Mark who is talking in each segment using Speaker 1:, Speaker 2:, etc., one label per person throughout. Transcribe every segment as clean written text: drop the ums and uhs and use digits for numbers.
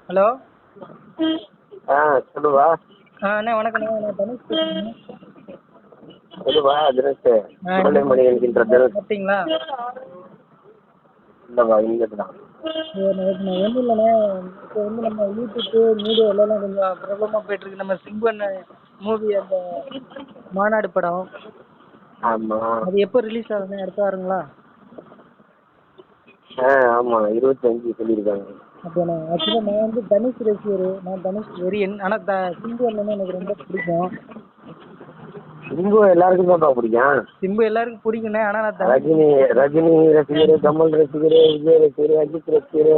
Speaker 1: Hello.
Speaker 2: சொல்லுவா.
Speaker 1: அண்ணா வணக்கண்ணா, நான் தனுஷ் பேசுகிறேன்.
Speaker 2: சொல்லுவா தினேஷ். சுடலைமணி என்கின்ற தினேஷ்.
Speaker 1: சாப்பிட்டீங்களா?
Speaker 2: இல்லைவா இங்கிட்டு தான்.
Speaker 1: ஒன்றும் இல்லைண்ணே, இப்போ வந்து நம்ம யூடியூப்பு மீடியா எல்லாம் கொஞ்சம் பிரபலமாக போயிட்டுருக்கு. நம்ம சிம்பு மூவி, அந்த மாநாடு படம்,
Speaker 2: ஆமாம்.
Speaker 1: அது எப்போ ரிலீஸ் ஆகுதுண்ணே? அடுத்த வாரங்களா?
Speaker 2: ஆமாம் 25 சொல்லியிருக்காங்க.
Speaker 1: அப்படியாண்ணே. ஆக்சுவலாக நான் வந்து தனுஷ் ரசிகர், நான் தனுஷ் வெறியன். ஆனால் சிம்பு அண்ணனை எனக்கு ரொம்ப பிடிக்கும்.
Speaker 2: சிம்பு எல்லாருக்கும் தான் பிடிக்கும்.
Speaker 1: சிம்பு எல்லாருக்கும் பிடிக்குண்ணே, ஆனால் நான்
Speaker 2: ரஜினி ரசிகர், கமல் ரசிகர், விஜய் ரசிகர், அஜித் ரசிகர்,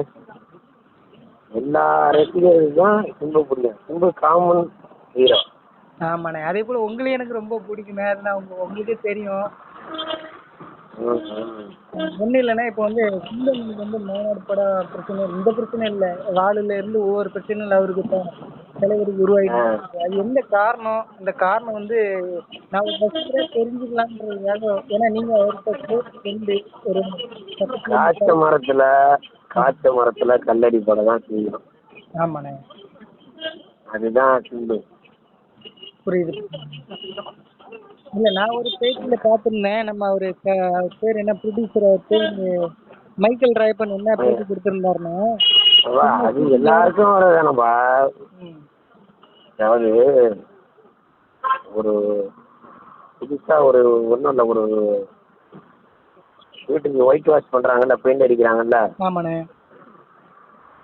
Speaker 2: எல்லா ரசிகர்களுக்கும் சிம்பு பிடிக்கும். Simbu common hero.
Speaker 1: ஆமாண்ணே, அதே போல் உங்களையும் எனக்கு ரொம்ப பிடிக்குண்ணே. அது நான் உங்களுக்கே தெரியும். ஒன்றும் இல்லைண்ணே, இப்போ வந்து சிம்பு வந்து மாநாடு படம் பிரச்சனை, இந்த பிரச்சனை இல்லை, வாழுல இருந்து ஒவ்வொரு பிரச்சனையும் அவருக்கு தலைவருக்கு உருவாகிட்டு. அது எந்த காரணம்? அந்த காரணம் வந்து நான் ஃபர்ஸ்ட் தெரிஞ்சுக்கலான்றதுக்காக, ஏன்னா நீங்க அவர்கிட்ட ஃப்ரெண்டு, ஒரு
Speaker 2: காய்ச்ச மரத்துல கல்லடி படம் தான் செய்யணும்.
Speaker 1: ஆமாண்ணே,
Speaker 2: அதுதான் சிம்பு.
Speaker 1: புரியுது. இல்லை, நான் ஒரு பேட்டியில் பார்த்துருந்தேன். நம்ம அவர் பேர் என்ன, ப்ரொடியூசர், அவர் பேர் மைக்கேல் ராயப்பன் என்ன பேட்டி கொடுத்துருந்தாருன்னா,
Speaker 2: அது எல்லாருக்கும் வரதானப்பா. அதாவது ஒரு புதுசா ஒரு ஒன்றும் இல்லை, ஒரு வீட்டுக்கு ஒயிட் வாஷ் பண்றாங்கல்ல, பெயிண்ட் அடிக்கிறாங்கல்ல.
Speaker 1: ஆமாண்ணே.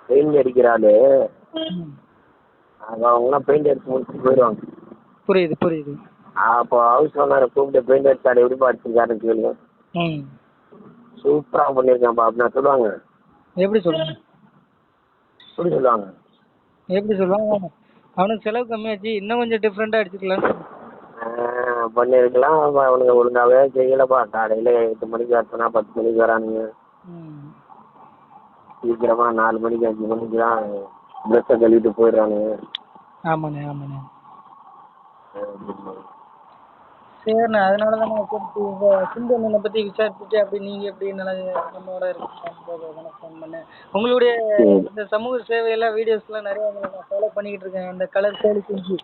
Speaker 2: பெயிண்ட் அடிக்கிறாரு, அவங்களாம் பெயிண்ட் அடிச்சு முடிச்சுட்டு போயிடுவாங்க.
Speaker 1: புரியுது புரியுது.
Speaker 2: அப்போ ஹவுஸ் ஓனரை கூப்பிட்டு பெயிண்ட் அடிச்சாரு, எப்படிப்பா அடிச்சிருக்காருன்னு கேளுங்க. சூப்பரா பண்ணியிருக்கான்ப்பா அப்படின்னு சொல்லுவாங்க.
Speaker 1: எப்படி சொல்லுவாங்க?
Speaker 2: எப்படி சொல்லுவாங்க?
Speaker 1: எப்படி சொல்லுவாங்க? அவனுக்கு செலவு கம்மியாச்சு, இன்னும் கொஞ்சம் டிஃப்ரெண்டா அடிச்சுக்கலாம்
Speaker 2: பண்ணிருக்கலாம். அவனுங்க ஒழுங்காவே செய்யலப்பா. காலையில 8 மணிக்கு வரச்சுனா 10 மணிக்கு வரானுங்க. சீக்கிரமா 4 மணிக்கு 5 மணிக்கு தான் ட்ரெஸ்ஸை கழுவிட்டு போயிடுறானுங்க.
Speaker 1: ஆமாண்ணே ஆமாண்ணே. சரிண்ணே, அதனால தான் நான் சிம்பு அண்ணனை பற்றி விசாரிச்சுட்டு அப்படி நீங்கள் எப்படி நல்லா நம்மளோட இருக்கீங்க ஃபோன் பண்ணேன். உங்களுடைய இந்த சமூக சேவையெல்லாம் வீடியோஸ்லாம் நிறையா நான் ஃபாலோ பண்ணிக்கிட்டு இருக்கேன். இந்த கலர் கோழி குஞ்சு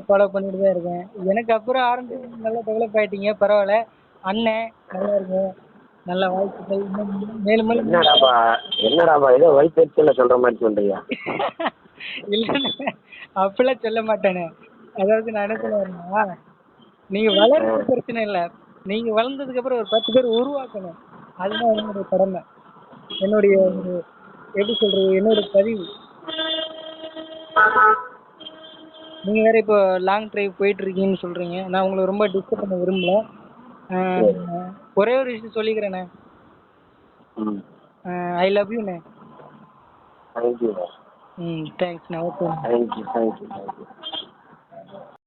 Speaker 1: ஃபாலோ பண்ணிட்டு தான் இருக்கேன். எனக்கு அப்புறம் ஆரம்பிச்சு நல்லா டெவலப் ஆகிட்டீங்க, பரவாயில்ல. அண்ணன் நல்லா இருக்கேன், நல்ல வாழ்த்துக்கள். மேலும் மேலும்
Speaker 2: என்னடாப்பா ஏதோ வயிற்றுல சொல்கிற மாதிரி சொல்கிறியா?
Speaker 1: இல்லைண்ணே, அப்படிலாம் சொல்ல மாட்டேனே. அதாவது நான் என்ன சொல்ல வரேன்னா, நீங்க வளர்றது பிரச்சனை இல்லை, நீங்க வளர்ந்ததுக்கு அப்புறம் ஒரு 10 பேர் உருவாக்கணும். அதுதான் என்னுடைய கடமை, என்னுடைய எப்படி சொல்றது, என்னோட பதிவு. நீங்க வேற இப்போ லாங் டிரைவ் போயிட்டு இருக்கீங்கன்னு சொல்றீங்க. நான் உங்களை ரொம்ப டிஸ்டர்ப் பண்ண விரும்பல. ஒரே ஒரு விஷயம் சொல்லிக்கிறேண்ணே, ஐ லவ் யூண்ணே.
Speaker 2: தேங்க்யூ.
Speaker 1: தேங்க்ஸ்ண்ணே. ஓகே.
Speaker 2: தேங்க்யூ.